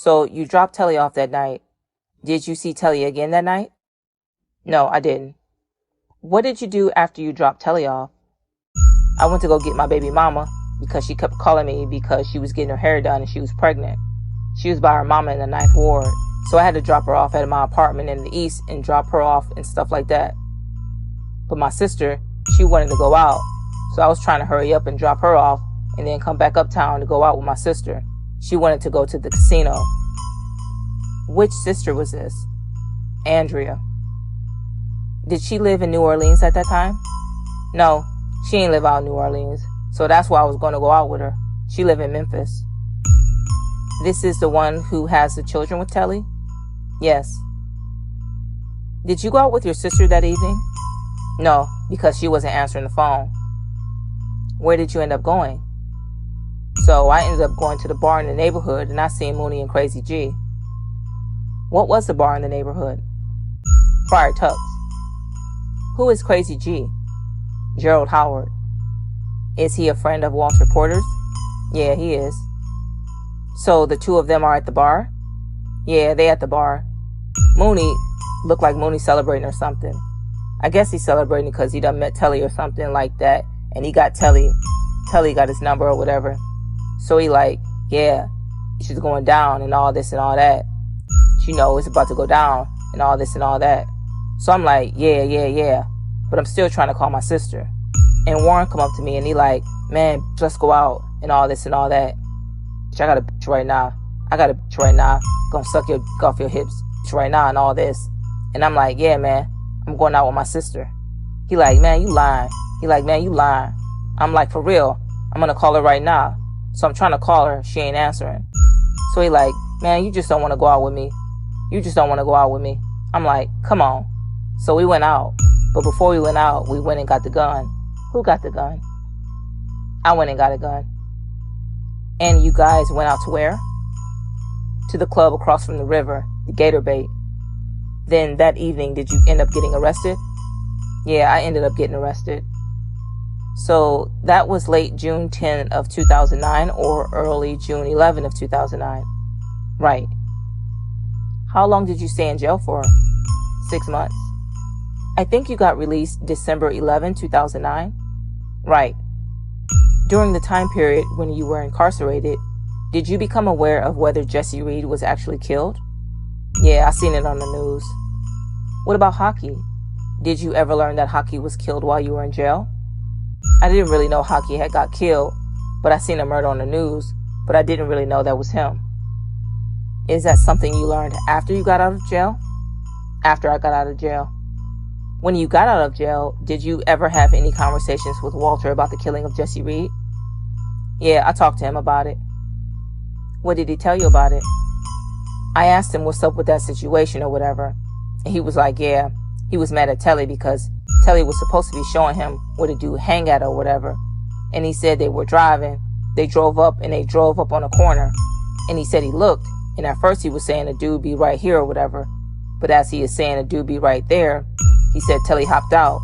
So you dropped Telly off that night. Did you see Telly again that night? No, I didn't. What did you do after you dropped Telly off? I went to go get my baby mama because she kept calling me because she was getting her hair done and she was pregnant. She was by her mama in the 9th ward. So I had to drop her off at my apartment in the east and drop her off and stuff like that. But my sister, she wanted to go out. So I was trying to hurry up and drop her off and then come back uptown to go out with my sister. She wanted to go to the casino. Which sister was this? Andrea. Did she live in New Orleans at that time? No, she ain't live out in New Orleans. So that's why I was going to go out with her. She live in Memphis. This is the one who has the children with Telly? Yes. Did you go out with your sister that evening? No, because she wasn't answering the phone. Where did you end up going? So I ended up going to the bar in the neighborhood and I seen Moonie and Crazy G. What was the bar in the neighborhood? Friar Tuck's. Who is Crazy G? Gerald Howard. Is he a friend of Walter Porter's? Yeah, he is. So the two of them are at the bar? Yeah, they at the bar. Moonie looked like Moonie celebrating or something. I guess he's celebrating because he done met Telly or something like that. And he got Telly. Telly got his number or whatever. So he like, yeah, she's going down and all this and all that. You know, it's about to go down and all this and all that. So I'm like, yeah. But I'm still trying to call my sister. And Warren come up to me and he like, man, let's go out and all this and all that. I got a bitch right now. Gonna suck your dick off your hips right now and all this. And I'm like, yeah, man, I'm going out with my sister. He like, man, you lying. I'm like, for real, I'm gonna call her right now. So I'm trying to call her. She ain't answering. So he like, man, you just don't want to go out with me. I'm like, come on. So we went out. But before we went out, we went and got the gun. Who got the gun? I went and got a gun. And you guys went out to where? To the club across from the river, the Gator Bait. Then that evening, did you end up getting arrested? Yeah, I ended up getting arrested. So that was late June 10 of 2009 or early June 11 of 2009. Right. How long did you stay in jail for? 6 months. I think you got released December 11, 2009. Right. During the time period when you were incarcerated, did you become aware of whether Jesse Reed was actually killed? Yeah, I seen it on the news. What about Hockey? Did you ever learn that Hockey was killed while you were in jail? I didn't really know Hockey had got killed, but I seen a murder on the news, but I didn't really know that was him. Is that something you learned after you got out of jail? After I got out of jail. When you got out of jail, did you ever have any conversations with Walter about the killing of Jesse Reed? Yeah, I talked to him about it. What did he tell you about it? I asked him what's up with that situation or whatever. And he was like, yeah, he was mad at Telly because Telly was supposed to be showing him where the dude hang at or whatever. And he said they were driving. They drove up on a corner. And he said he looked. And at first he was saying the dude be right here or whatever. But as he is saying the dude be right there, he said Telly hopped out.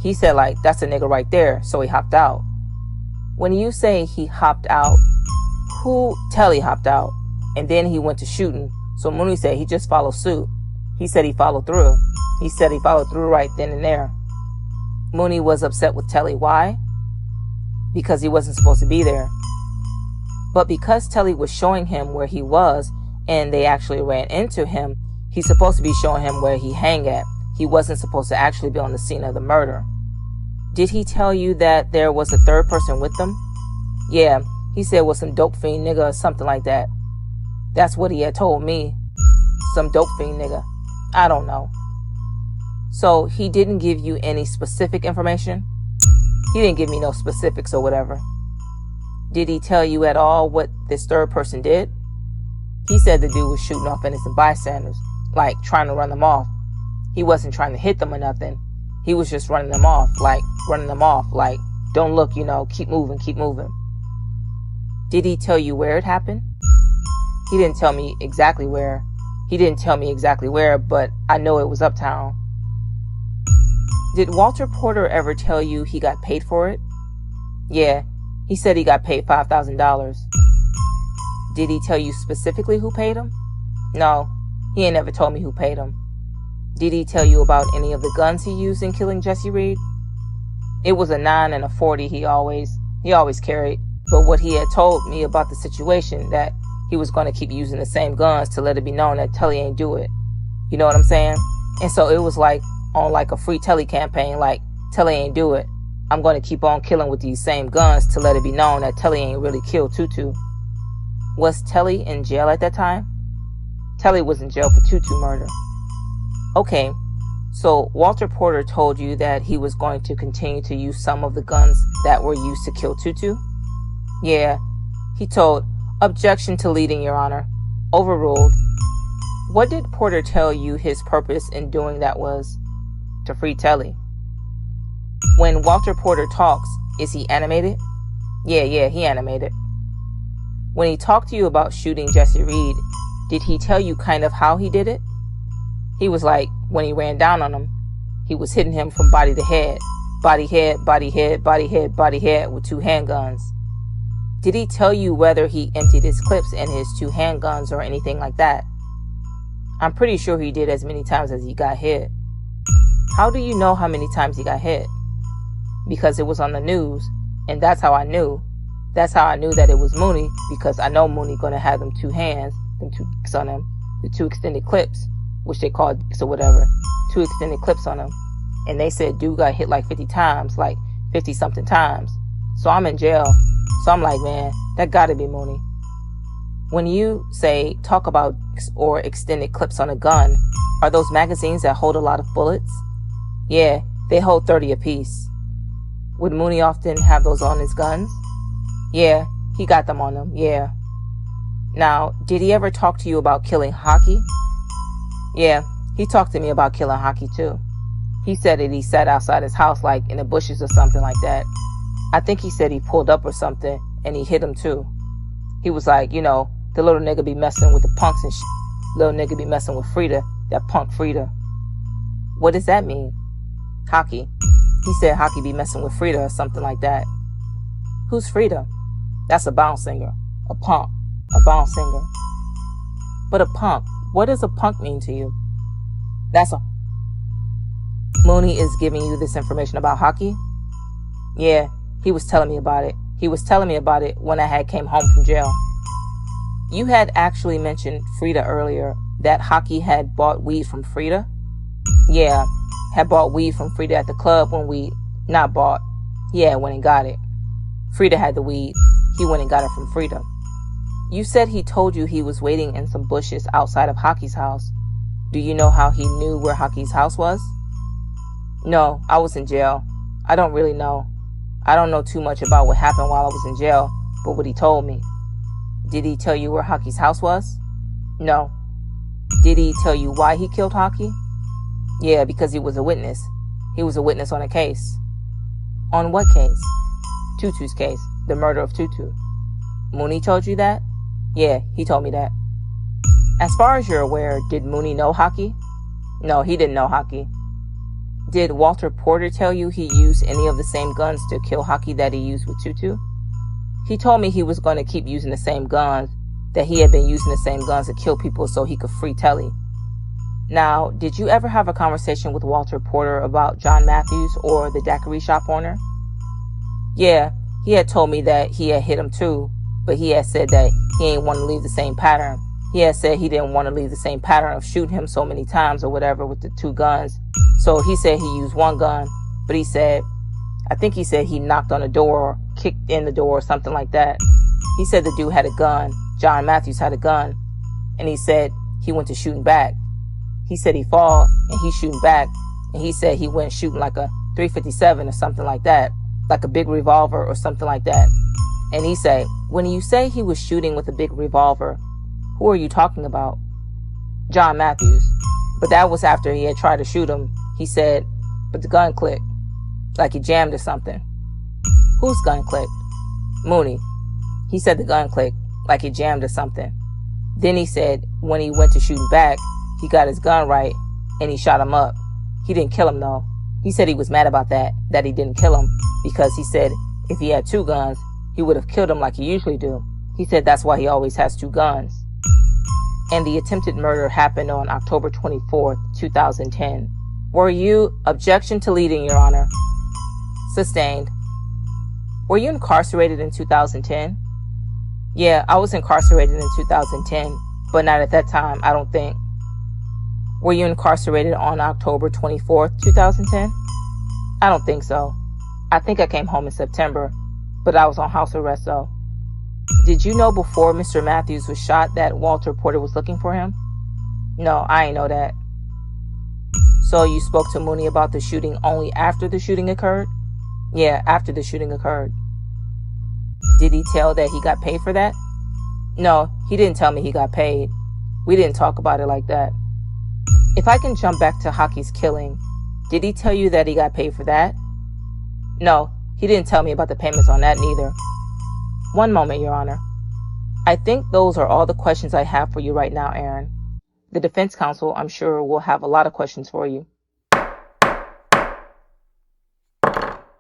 He said like, that's a nigga right there. So he hopped out. When you say he hopped out, who? Telly hopped out. And then he went to shooting. So Moonie said he just followed suit. He said he followed through. He said he followed through right then and there. Moonie was upset with Telly. Why? Because he wasn't supposed to be there. But because Telly was showing him where he was and they actually ran into him, he's supposed to be showing him where he hang at. He wasn't supposed to actually be on the scene of the murder. Did he tell you that there was a third person with them? Yeah, he said it was some dope fiend nigga or something like that. That's what he had told me. Some dope fiend nigga. I don't know. So he didn't give you any specific information? He didn't give me no specifics or whatever. Did he tell you at all what this third person did? He said the dude was shooting off innocent bystanders, like trying to run them off. He wasn't trying to hit them or nothing. He was just running them off, like don't look, keep moving. Did he tell you where it happened? He didn't tell me exactly where. But I know it was uptown. Did Walter Porter ever tell you he got paid for it? Yeah, he said he got paid $5,000. Did he tell you specifically who paid him? No, he ain't never told me who paid him. Did he tell you about any of the guns he used in killing Jesse Reed? It was a 9 and a 40 he always carried, but what he had told me about the situation, that he was going to keep using the same guns to let it be known that Telly ain't do it. You know what I'm saying? And so it was like on like a free Telly campaign, like Telly ain't do it. I'm going to keep on killing with these same guns to let it be known that Telly ain't really killed Tutu. Was Telly in jail at that time? Telly was in jail for Tutu murder. Okay, so Walter Porter told you that he was going to continue to use some of the guns that were used to kill Tutu? Yeah, he told, objection to leading, Your Honor. Overruled. What did Porter tell you his purpose in doing that was? To free Telly. When Walter Porter talks, is he animated? Yeah, he animated. When he talked to you about shooting Jesse Reed, did he tell you kind of how he did it? He was like, when he ran down on him, he was hitting him from body to head. Body, head, body, head, body, head, body, head with 2 handguns. Did he tell you whether he emptied his clips and his 2 handguns or anything like that? I'm pretty sure he did as many times as he got hit. How do you know how many times he got hit? Because it was on the news, and that's how I knew. That's how I knew that it was Moonie, because I know Moonie gonna have them 2 hands, them 2 dicks on him, the 2 extended clips, which they call dicks or whatever, 2 extended clips on him. And they said dude got hit like 50 times, like 50 something times. So I'm in jail. So I'm like, man, that gotta be Moonie. When you say talk about dicks or extended clips on a gun, are those magazines that hold a lot of bullets? Yeah, they hold 30 apiece. Would Moonie often have those on his guns? Yeah, he got them on him, yeah. Now, did he ever talk to you about killing Hockey? Yeah, he talked to me about killing Hockey too. He said that he sat outside his house like in the bushes or something like that. I think he said he pulled up or something and he hit him too. He was like, you know, the little nigga be messing with the punks and shit. Little nigga be messing with Frida, that punk Frida. What does that mean? Hockey. He said Hockey be messing with Frida or something like that. Who's Frida? That's a bounce singer. A punk. A bounce singer. But a punk. What does a punk mean to you? That's a... Moonie is giving you this information about Hockey? Yeah, he was telling me about it. He was telling me about it when I had came home from jail. You had actually mentioned Frida earlier, that Hockey had bought weed from Frida? Yeah, had bought weed from Frida at the club when we... Not bought. Yeah, went and got it. Frida had the weed. He went and got it from Frida. You said he told you he was waiting in some bushes outside of Hockey's house. Do you know how he knew where Hockey's house was? No, I was in jail. I don't really know. I don't know too much about what happened while I was in jail, but what he told me. Did he tell you where Hockey's house was? No. Did he tell you why he killed Hockey? Yeah, because he was a witness. He was a witness on a case. On what case? Tutu's case, the murder of Tutu. Moonie told you that? Yeah, he told me that. As far as you're aware, did Moonie know Hockey? No, he didn't know Hockey. Did Walter Porter tell you he used any of the same guns to kill Hockey that he used with Tutu? He told me he was going to keep using the same guns, that he had been using the same guns to kill people so he could free Telly. Now, did you ever have a conversation with Walter Porter about John Matthews or the daiquiri shop owner? Yeah, he had told me that he had hit him too, but he had said that he ain't want to leave the same pattern. He had said he didn't want to leave the same pattern of shooting him so many times or whatever with the 2 guns. So he said he used 1 gun, but I think he said he knocked on the door or kicked in the door or something like that. He said the dude had a gun. John Matthews had a gun. And he said he went to shooting back. He said he fall and he shooting back. And he said he went shooting like a .357 or something like that. Like a big revolver or something like that. And he said, when you say he was shooting with a big revolver, who are you talking about? John Matthews. But that was after he had tried to shoot him. He said, but the gun clicked. Like he jammed or something. Whose gun clicked? Moonie. He said the gun clicked, like he jammed or something. Then he said when he went to shooting back, he got his gun right and he shot him up. He didn't kill him though. He said he was mad about that he didn't kill him, because he said if he had 2 guns, he would have killed him like he usually do. He said that's why he always has 2 guns. And the attempted murder happened on October 24th, 2010. Were you... Objection to leading, Your Honor. Sustained. Were you incarcerated in 2010? Yeah, I was incarcerated in 2010, but not at that time, I don't think. Were you incarcerated on October 24th, 2010? I don't think so. I think I came home in September, but I was on house arrest though. Did you know before Mr. Matthews was shot that Walter Porter was looking for him? No, I ain't know that. So you spoke to Moonie about the shooting only after the shooting occurred? Yeah, after the shooting occurred. Did he tell that he got paid for that? No, he didn't tell me he got paid. We didn't talk about it like that. If I can jump back to Hockey's killing, did he tell you that he got paid for that? No, he didn't tell me about the payments on that neither. One moment, Your Honor. I think those are all the questions I have for you right now, Aaron. The defense counsel, I'm sure, will have a lot of questions for you.